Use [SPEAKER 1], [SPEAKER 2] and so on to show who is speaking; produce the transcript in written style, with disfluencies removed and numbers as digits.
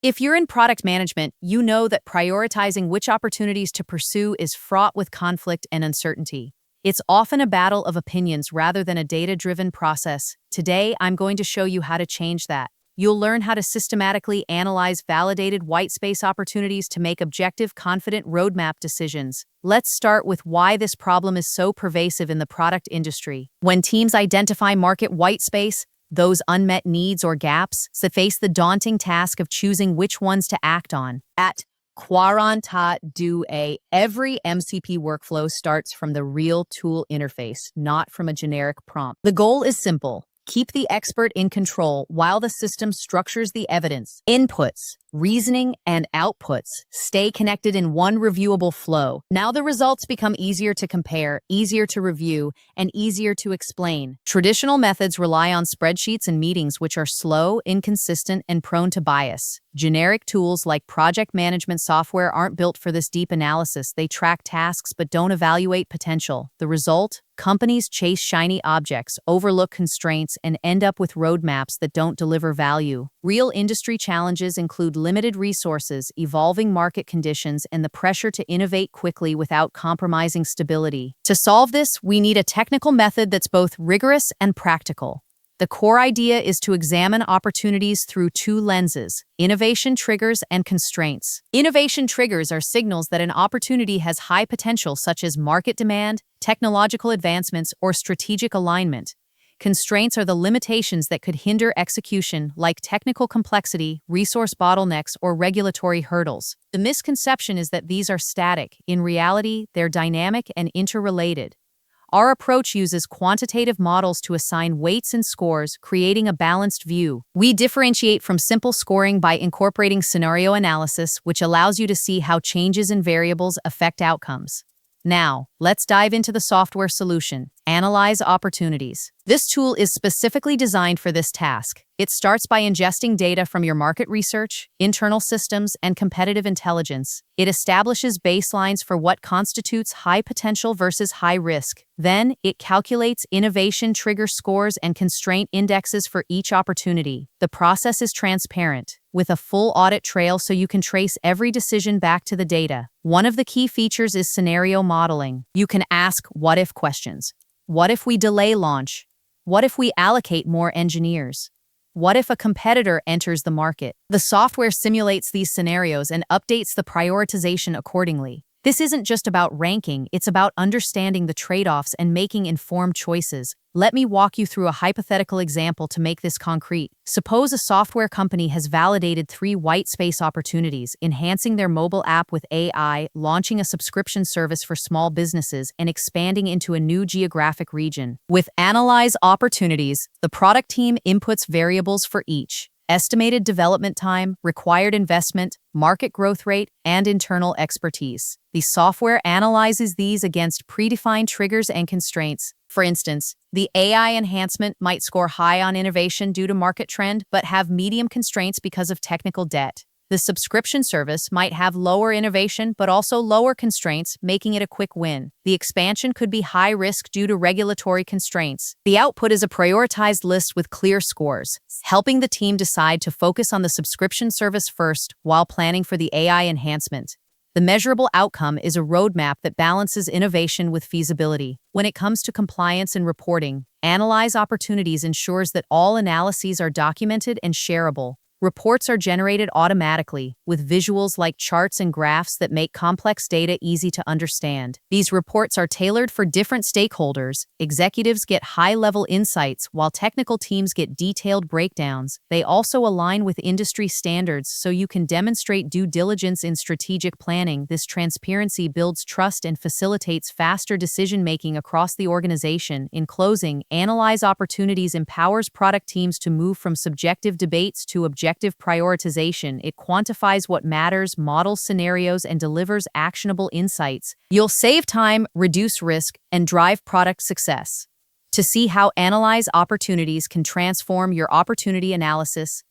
[SPEAKER 1] If you're in product management, you know that prioritizing which opportunities to pursue is fraught with conflict and uncertainty. It's often a battle of opinions rather than a data-driven process. Today, I'm going to show you how to change that. You'll learn how to systematically analyze validated whitespace opportunities to make objective, confident roadmap decisions. Let's start with why this problem is so pervasive in the product industry. When teams identify market whitespace, those unmet needs or gaps, face the daunting task of choosing which ones to act on. At quarantadue.ai, every MCP workflow starts from the real tool interface, not from a generic prompt. The goal is simple. Keep the expert in control while the system structures the evidence. Inputs, reasoning, and outputs stay connected in one reviewable flow. Now the results become easier to compare, easier to review, and easier to explain. Traditional methods rely on spreadsheets and meetings, which are slow, inconsistent, and prone to bias. Generic tools like project management software aren't built for this deep analysis. They track tasks but don't evaluate potential. The result? Companies chase shiny objects, overlook constraints, and end up with roadmaps that don't deliver value. Real industry challenges include limited resources, evolving market conditions, and the pressure to innovate quickly without compromising stability. To solve this, we need a technical method that's both rigorous and practical. The core idea is to examine opportunities through two lenses: innovation triggers and constraints. Innovation triggers are signals that an opportunity has high potential, such as market demand, technological advancements, or strategic alignment. Constraints are the limitations that could hinder execution, like technical complexity, resource bottlenecks, or regulatory hurdles. The misconception is that these are static. In reality, they're dynamic and interrelated. Our approach uses quantitative models to assign weights and scores, creating a balanced view. We differentiate from simple scoring by incorporating scenario analysis, which allows you to see how changes in variables affect outcomes. Now, let's dive into the software solution, AnalyzeOpportunities. This tool is specifically designed for this task. It starts by ingesting data from your market research, internal systems, and competitive intelligence. It establishes baselines for what constitutes high potential versus high risk. Then, it calculates innovation trigger scores and constraint indexes for each opportunity. The process is transparent, with a full audit trail so you can trace every decision back to the data. One of the key features is scenario modeling. You can ask what-if questions. What if we delay launch? What if we allocate more engineers? What if a competitor enters the market? The software simulates these scenarios and updates the prioritization accordingly. This isn't just about ranking, it's about understanding the trade-offs and making informed choices. Let me walk you through a hypothetical example to make this concrete. Suppose a software company has validated 3 whitespace opportunities: enhancing their mobile app with AI, launching a subscription service for small businesses, and expanding into a new geographic region. With AnalyzeOpportunities, the product team inputs variables for each: estimated development time, required investment, market growth rate, and internal expertise. The software analyzes these against predefined triggers and constraints. For instance, the AI enhancement might score high on innovation due to market trend, but have medium constraints because of technical debt. The subscription service might have lower innovation, but also lower constraints, making it a quick win. The expansion could be high risk due to regulatory constraints. The output is a prioritized list with clear scores, helping the team decide to focus on the subscription service first while planning for the AI enhancement. The measurable outcome is a roadmap that balances innovation with feasibility. When it comes to compliance and reporting, AnalyzeOpportunities ensures that all analyses are documented and shareable. Reports are generated automatically, with visuals like charts and graphs that make complex data easy to understand. These reports are tailored for different stakeholders. Executives get high-level insights, while technical teams get detailed breakdowns. They also align with industry standards, so you can demonstrate due diligence in strategic planning. This transparency builds trust and facilitates faster decision-making across the organization. In closing, AnalyzeOpportunities empowers product teams to move from subjective debates to objective prioritization. It quantifies what matters, models scenarios, and delivers actionable insights. You'll save time, reduce risk, and drive product success. To see how AnalyzeOpportunities can transform your opportunity analysis,